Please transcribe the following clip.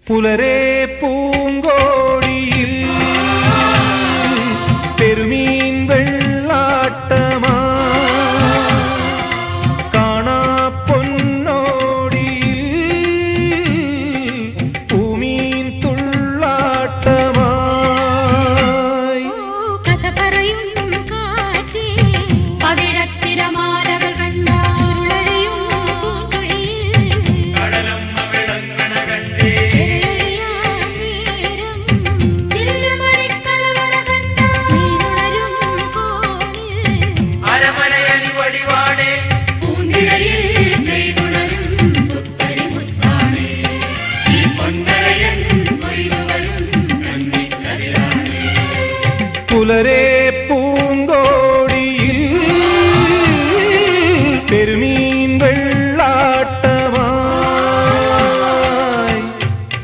പുലരേ പൂങ്കോടിയിൽ പെരുമീൻ വെള്ളാട്ടമാ കാണാ പൊന്നോടിയിൽ പൂമീൻ തുള്ളാട്ടമായി കഥ പറയും കാറ്റേ പവിഴത്തിരമാലകൾ കണ്ട ചുരുളഴിയും പൂങ്കുഴിയിൽ കടലമ്മ വിളങ്ങണ കണ്ടേ പുലരേ